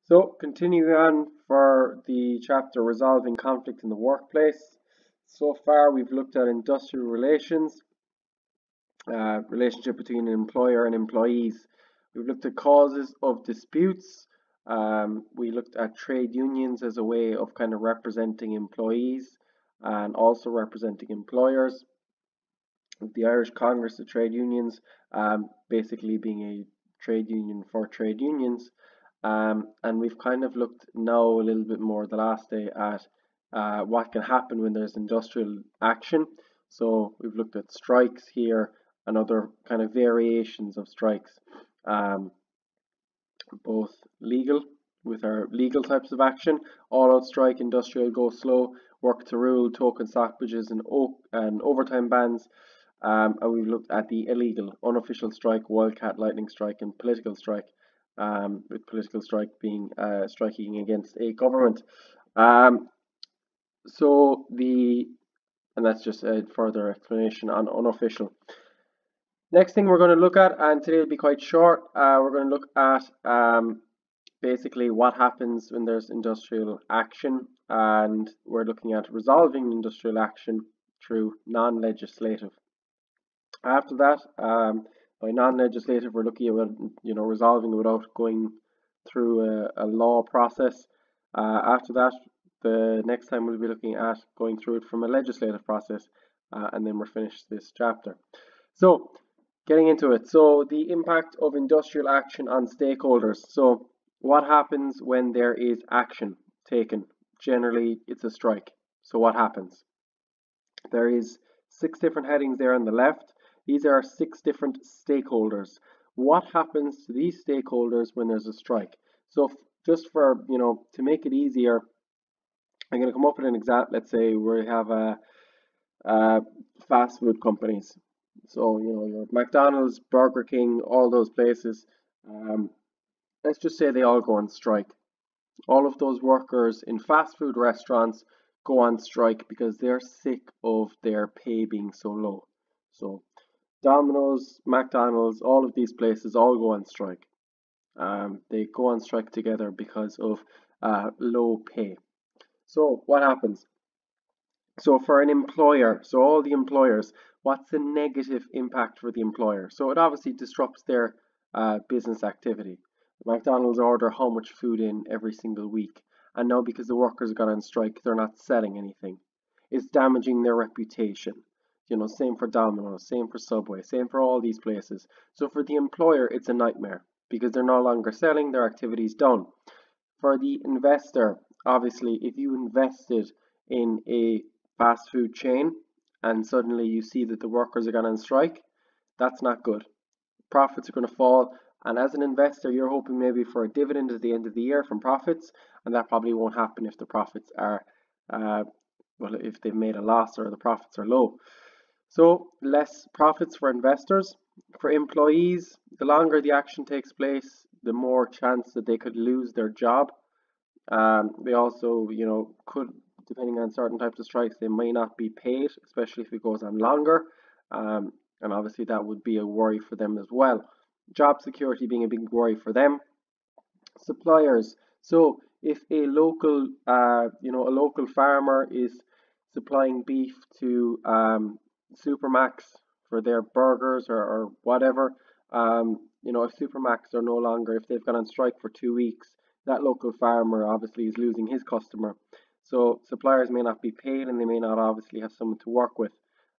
So, continuing on for the chapter Resolving Conflict in the Workplace. So far, we've looked at industrial relations, relationship between an employer and employees. We've looked at causes of disputes. We looked at trade unions as a way of kind of representing employees and also representing employers. The Irish Congress of Trade Unions, basically being a trade union for trade unions. And we've kind of looked now a little bit more the last day at what can happen when there's industrial action. So we've looked at strikes here and other kind of variations of strikes, both legal with our legal types of action, all-out strike, industrial go slow, work to rule, token stoppages, and overtime bans. And we've looked at the illegal, unofficial strike, wildcat lightning strike, and political strike. With political strike being striking against a government. And that's just a further explanation on unofficial. Next thing we're going to look at, and today will be quite short, we're going to look at basically what happens when there's industrial action, and we're looking at resolving industrial action through non-legislative. After that, by non-legislative, we're looking at resolving without going through a law process. After that, the next time we'll be looking at going through it from a legislative process, and then we're finished this chapter. So, getting into it. So, the impact of industrial action on stakeholders. So, what happens when there is action taken? Generally, it's a strike. So, what happens? There is 6 different headings there on the left. These are 6 different stakeholders. What happens to these stakeholders when there's a strike? So just for, to make it easier, I'm going to come up with an example. Let's say we have fast food companies. So, your McDonald's, Burger King, all those places. Let's just say they all go on strike. All of those workers in fast food restaurants go on strike because they're sick of their pay being so low. So Domino's, McDonald's, all of these places all go on strike. They go on strike together because of low pay. So what happens? So for an employer, so all the employers, what's the negative impact for the employer? So it obviously disrupts their business activity. McDonald's order how much food in every single week, and now because the workers got on strike, they're not selling anything. It's damaging their reputation. Same for Domino's, same for Subway, same for all these places. So for the employer, it's a nightmare because they're no longer selling, their activity's done. For the investor, obviously, if you invested in a fast food chain and suddenly you see that the workers are going on strike, that's not good. Profits are going to fall, and as an investor, you're hoping maybe for a dividend at the end of the year from profits, and that probably won't happen if the profits are, if they've made a loss or the profits are low. So less profits for investors. For employees, the longer the action takes place, the more chance that they could lose their job. They also, could, depending on certain types of strikes, they may not be paid, especially if it goes on longer. And obviously that would be a worry for them as well. Job security being a big worry for them. Suppliers. So if a local, a local farmer is supplying beef to Supermax for their burgers or whatever, if Supermax are no longer, if they've gone on strike for 2 weeks, that local farmer obviously is losing his customer. So suppliers may not be paid, and they may not obviously have someone to work with.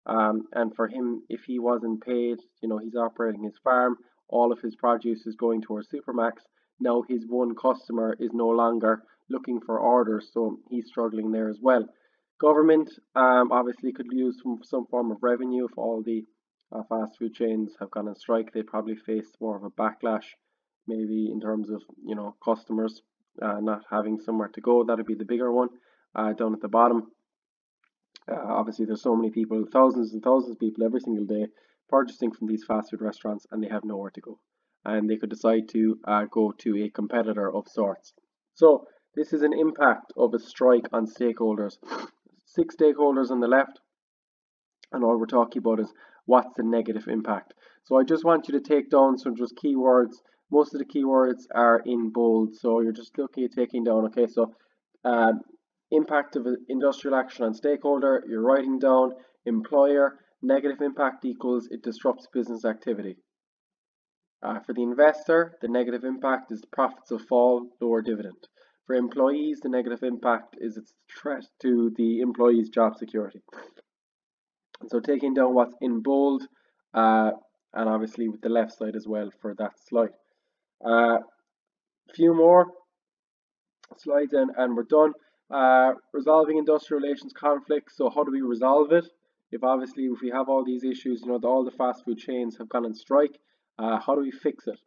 And for him, if he wasn't paid, he's operating his farm, all of his produce is going towards Supermax. Now his one customer is no longer looking for orders, so he's struggling there as well. Government obviously could use some form of revenue. If all the fast food chains have gone on strike, they probably face more of a backlash, maybe in terms of customers not having somewhere to go. That would be the bigger one down at the bottom. Obviously, there's so many people, thousands and thousands of people every single day purchasing from these fast food restaurants, and they have nowhere to go, and they could decide to go to a competitor of sorts. So this is an impact of a strike on stakeholders. 6 stakeholders on the left, and all we're talking about is what's the negative impact. So I just want you to take down some just keywords Most of the keywords are in bold, so you're just looking at taking down. Okay, so impact of industrial action on stakeholder, you're writing down employer, negative impact equals it disrupts business activity. For the investor, the negative impact is the profits will fall, lower dividend. For employees, the negative impact is its threat to the employee's job security. And so taking down what's in bold, and obviously with the left side as well for that slide. Few more slides and we're done. Resolving industrial relations conflicts. So how do we resolve it? If we have all these issues, all the fast food chains have gone on strike, how do we fix it?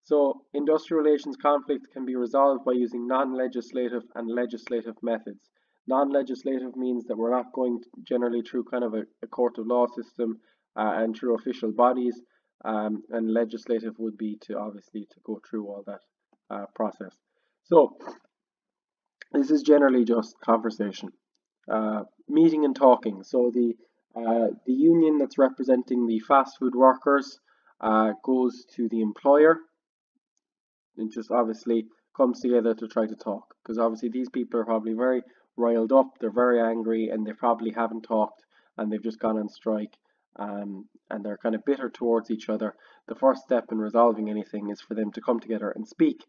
So industrial relations conflict can be resolved by using non-legislative and legislative methods. Non-legislative means that we're not going generally through kind of a court of law system and through official bodies, and legislative would be to go through all that process. So this is generally just conversation, meeting and talking. So the union that's representing the fast food workers goes to the employer and just obviously comes together to try to talk, because obviously these people are probably very riled up, they're very angry, and they probably haven't talked and they've just gone on strike, and they're kind of bitter towards each other. The first step in resolving anything is for them to come together and speak,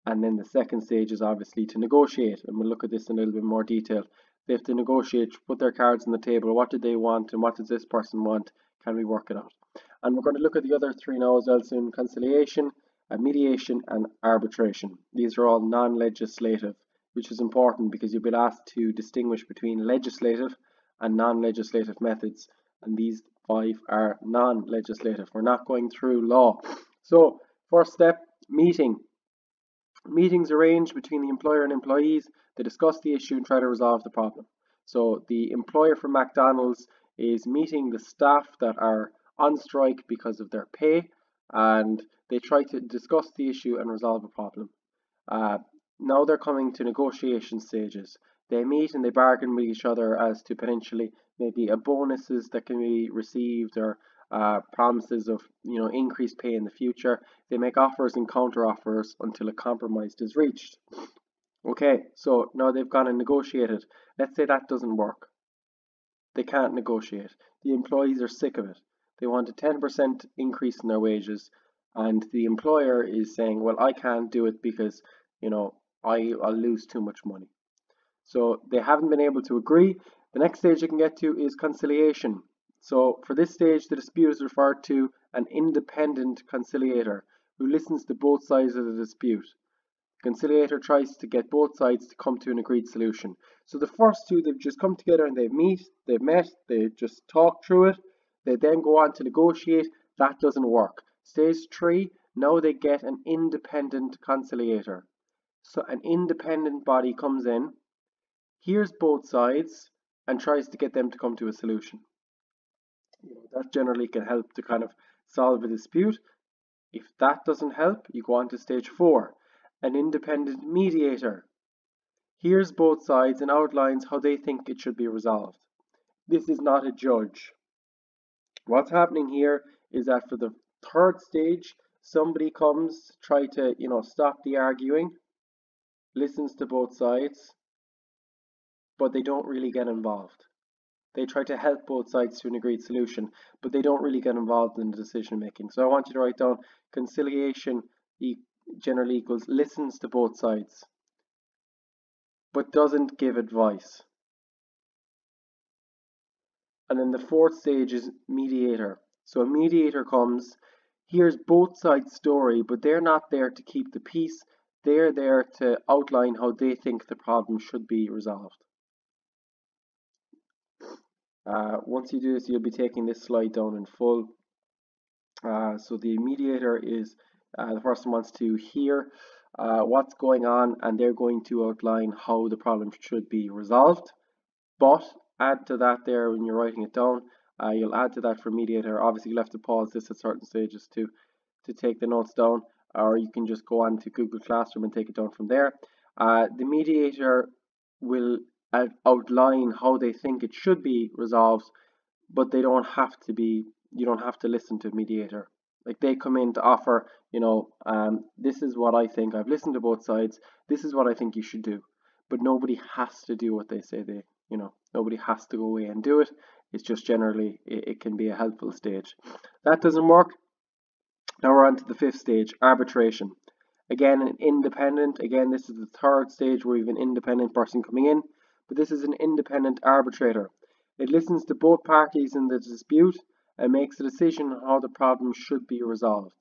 and then the second stage is obviously to negotiate, and we'll look at this in a little bit more detail. They have to negotiate, put their cards on the table. What do they want and what does this person want? Can we work it out? And we're going to look at the other three now as well soon: conciliation, mediation, and arbitration. These are all non-legislative, which is important because you'll be asked to distinguish between legislative and non-legislative methods, and these 5 are non-legislative. We're not going through law. So first step, meeting. Meetings arranged between the employer and employees to discuss the issue and try to resolve the problem. So the employer from McDonald's is meeting the staff that are on strike because of their pay, and they try to discuss the issue and resolve a problem. Now they're coming to negotiation stages. They meet and they bargain with each other as to potentially maybe bonuses that can be received, or promises of increased pay in the future. They make offers and counter offers until a compromise is reached. Okay, so now they've gone and negotiated. Let's say that doesn't work. They can't negotiate. The employees are sick of it. They want a 10% increase in their wages, and the employer is saying, well, I can't do it because I'll lose too much money. So they haven't been able to agree. The next stage you can get to is conciliation. So for this stage, the dispute is referred to an independent conciliator who listens to both sides of the dispute. The conciliator tries to get both sides to come to an agreed solution. So the first two, they've just come together and they've met, they just talk through it. They then go on to negotiate. That doesn't work. Stage 3, now they get an independent conciliator. So an independent body comes in, hears both sides, and tries to get them to come to a solution. That generally can help to kind of solve a dispute. If that doesn't help, you go on to stage 4, an independent mediator. Hears both sides and outlines how they think it should be resolved. This is not a judge. What's happening here is that for the third stage, somebody comes, try to stop the arguing, listens to both sides, but they don't really get involved. They try to help both sides to an agreed solution, but they don't really get involved in the decision making. So I want you to write down conciliation generally equals listens to both sides, but doesn't give advice. And then the fourth stage is mediator. So a mediator comes, hears both sides' story, but they're not there to keep the peace. They're there to outline how they think the problem should be resolved. Once you do this, you'll be taking this slide down in full. So the mediator is the person wants to hear what's going on, and they're going to outline how the problem should be resolved. But add to that there when you're writing it down, you'll add to that for mediator. Obviously, you'll have to pause this at certain stages to take the notes down, or you can just go on to Google Classroom and take it down from there. The mediator will outline how they think it should be resolved, but they don't have to be. You don't have to listen to a mediator. Like they come in to offer, this is what I think. I've listened to both sides. This is what I think you should do. But nobody has to do what they say nobody has to go away and do it. It's just generally, it can be a helpful stage. That doesn't work. Now we're on to the fifth stage, arbitration. Again, an independent. Again, this is the third stage where we have an independent person coming in, but this is an independent arbitrator. It listens to both parties in the dispute and makes a decision on how the problem should be resolved.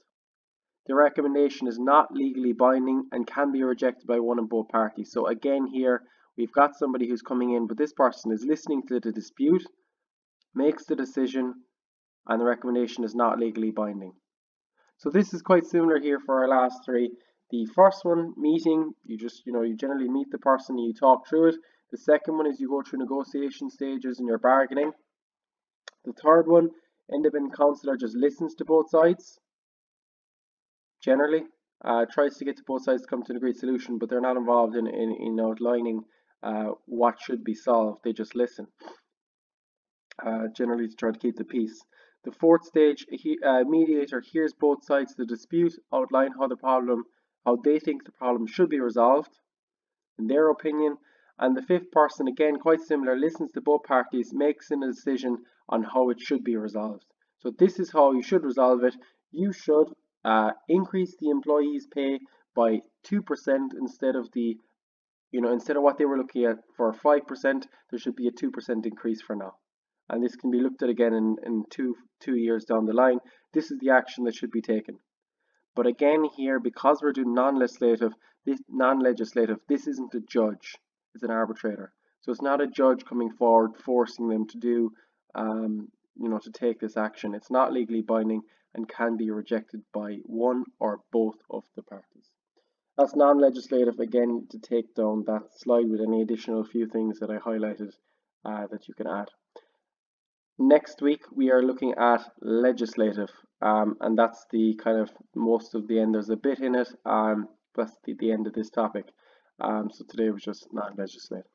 The recommendation is not legally binding and can be rejected by one or both parties. So again here, we've got somebody who's coming in, but this person is listening to the dispute, makes the decision, and the recommendation is not legally binding. So this is quite similar here for our last three. The first one, meeting, you generally meet the person and you talk through it. The second one is you go through negotiation stages and you're bargaining. The third one, independent counselor just listens to both sides. Generally, tries to get to both sides to come to an agreed solution, but they're not involved in outlining what should be solved. They just listen. Generally to try to keep the peace. The fourth stage, mediator hears both sides of the dispute, outline how they think the problem should be resolved, in their opinion. And the fifth person, again quite similar, listens to both parties, makes a decision on how it should be resolved. So this is how you should resolve it. You should increase the employee's pay by 2% instead of what they were looking at for 5. There should be a 2% increase for now. And this can be looked at again in two years down the line. This is the action that should be taken. But again here, because we're doing non-legislative, this isn't a judge, it's an arbitrator. So it's not a judge coming forward forcing them to do, to take this action. It's not legally binding and can be rejected by one or both of the parties. That's non-legislative. Again, to take down that slide with any additional few things that I highlighted that you can add. Next week we are looking at legislative, and that's the kind of most of the end. There's a bit in it, that's the end of this topic. So today was just non-legislative.